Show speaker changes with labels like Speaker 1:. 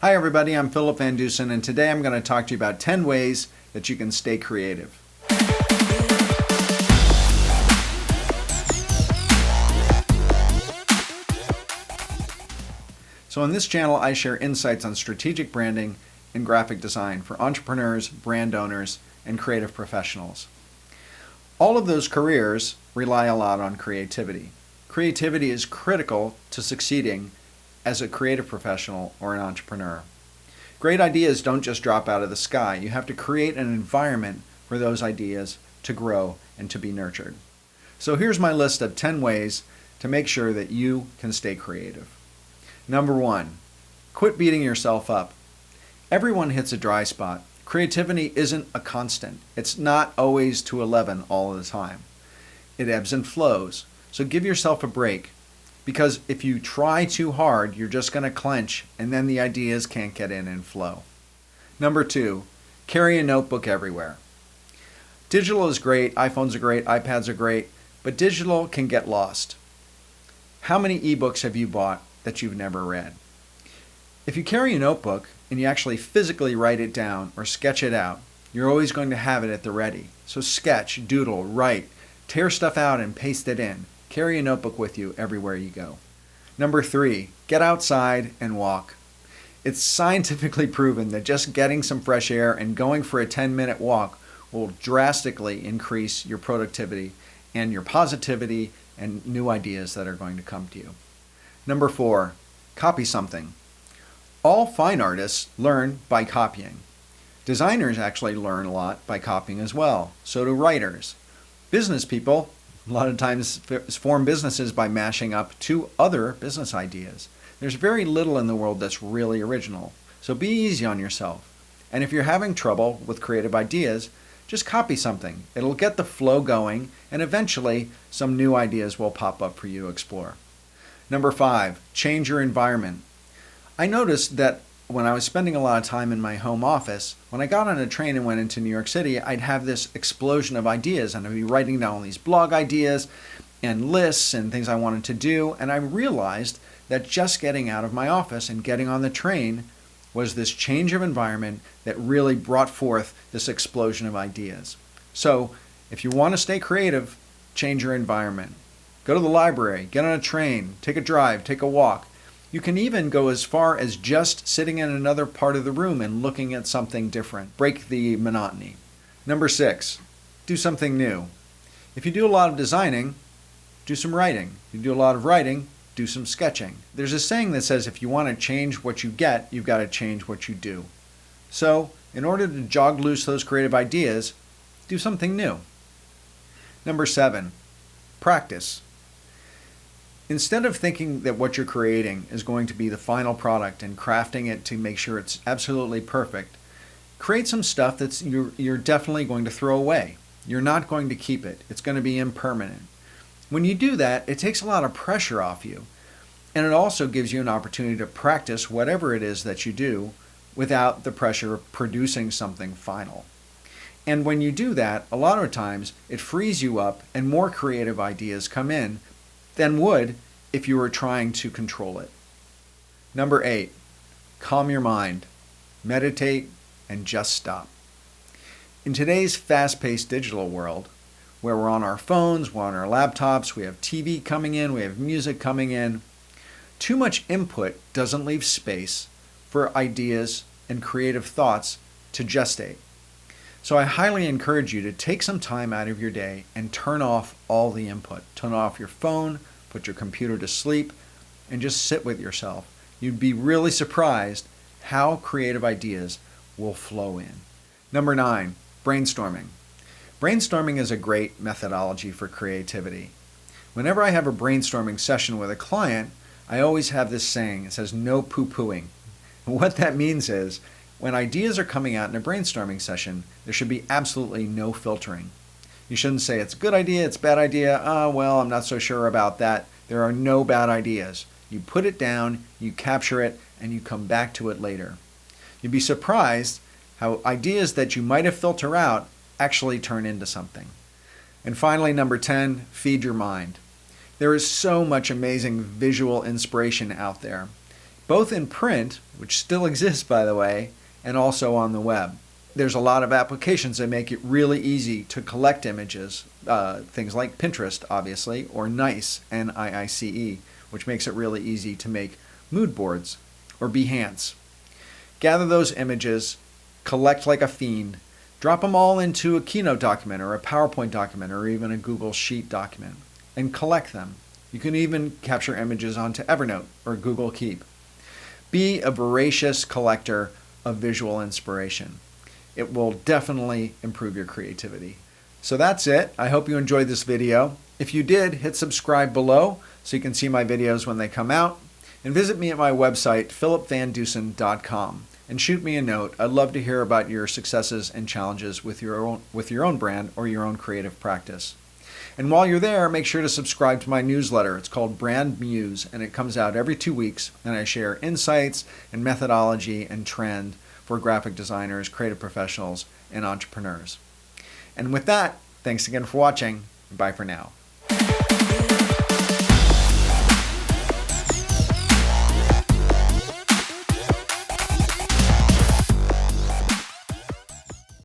Speaker 1: Hi everybody, I'm Philip VanDusen, and today I'm going to talk to you about 10 ways that you can stay creative. So on this channel, I share insights on strategic branding and graphic design for entrepreneurs, brand owners, and creative professionals. All of those careers rely a lot on creativity. Creativity is critical to succeeding as a creative professional or an entrepreneur. Great ideas don't just drop out of the sky. You have to create an environment for those ideas to grow and to be nurtured. So here's my list of 10 ways to make sure that you can stay creative. Number 1, quit beating yourself up. Everyone hits a dry spot. Creativity isn't a constant. It's not always to 11 all the time. It ebbs and flows. So give yourself a break. Because if you try too hard, you're just going to clench, and then the ideas can't get in and flow. Number 2, carry a notebook everywhere. Digital is great, iPhones are great, iPads are great, but digital can get lost. How many ebooks have you bought that you've never read? If you carry a notebook and you actually physically write it down or sketch it out, you're always going to have it at the ready. So sketch, doodle, write, tear stuff out and paste it in. Carry a notebook with you everywhere you go. Number 3, get outside and walk. It's scientifically proven that just getting some fresh air and going for a 10-minute walk will drastically increase your productivity and your positivity and new ideas that are going to come to you. Number 4, copy something. All fine artists learn by copying. Designers actually learn a lot by copying as well. So do writers. Business people a lot of times form businesses by mashing up 2 other business ideas. There's very little in the world that's really original. So be easy on yourself. And if you're having trouble with creative ideas, just copy something. It'll get the flow going, and eventually some new ideas will pop up for you to explore. Number 5, change your environment. I noticed that when I was spending a lot of time in my home office, when I got on a train and went into New York City, I'd have this explosion of ideas, and I'd be writing down all these blog ideas and lists and things I wanted to do, and I realized that just getting out of my office and getting on the train was this change of environment that really brought forth this explosion of ideas. So if you want to stay creative, change your environment. Go to the library, get on a train, take a drive, take a walk. You can even go as far as just sitting in another part of the room and looking at something different. Break the monotony. Number 6, do something new. If you do a lot of designing, do some writing. If you do a lot of writing, do some sketching. There's a saying that says if you want to change what you get, you've got to change what you do. So, in order to jog loose those creative ideas, do something new. Number 7, practice. Instead of thinking that what you're creating is going to be the final product and crafting it to make sure it's absolutely perfect, create some stuff that's you're definitely going to throw away. You're not going to keep it. It's going to be impermanent. When you do that, it takes a lot of pressure off you, and it also gives you an opportunity to practice whatever it is that you do without the pressure of producing something final. And when you do that, a lot of times it frees you up and more creative ideas come in than would if you were trying to control it. Number 8, calm your mind, meditate, and just stop. In today's fast-paced digital world, where we're on our phones, we're on our laptops, we have TV coming in, we have music coming in, too much input doesn't leave space for ideas and creative thoughts to gestate. So I highly encourage you to take some time out of your day and turn off all the input. Turn off your phone, put your computer to sleep, and just sit with yourself. You'd be really surprised how creative ideas will flow in. Number 9, brainstorming. Brainstorming is a great methodology for creativity. Whenever I have a brainstorming session with a client, I always have this saying. It says, no poo-pooing. And what that means is, when ideas are coming out in a brainstorming session, there should be absolutely no filtering. You shouldn't say it's a good idea, it's a bad idea, well, I'm not so sure about that. There are no bad ideas. You put it down, you capture it, and you come back to it later. You'd be surprised how ideas that you might have filtered out actually turn into something. And finally, number 10, feed your mind. There is so much amazing visual inspiration out there. both in print, which still exists by the way, and also on the web. There's a lot of applications that make it really easy to collect images, things like Pinterest, obviously, or Nice, N-I-I-C-E, which makes it really easy to make mood boards, or Behance. Gather those images, collect like a fiend, drop them all into a Keynote document, or a PowerPoint document, or even a Google Sheet document, and collect them. You can even capture images onto Evernote or Google Keep. Be a voracious collector of visual inspiration. It will definitely improve your creativity. So that's it. I hope you enjoyed this video. If you did, hit subscribe below so you can see my videos when they come out. And visit me at my website, philipvandusen.com, and shoot me a note. I'd love to hear about your successes and challenges with your own brand or your own creative practice. And while you're there, make sure to subscribe to my newsletter. It's called Brand Muse, and it comes out every 2 weeks, and I share insights and methodology and trend for graphic designers, creative professionals, and entrepreneurs. And with that, thanks again for watching, and bye for now.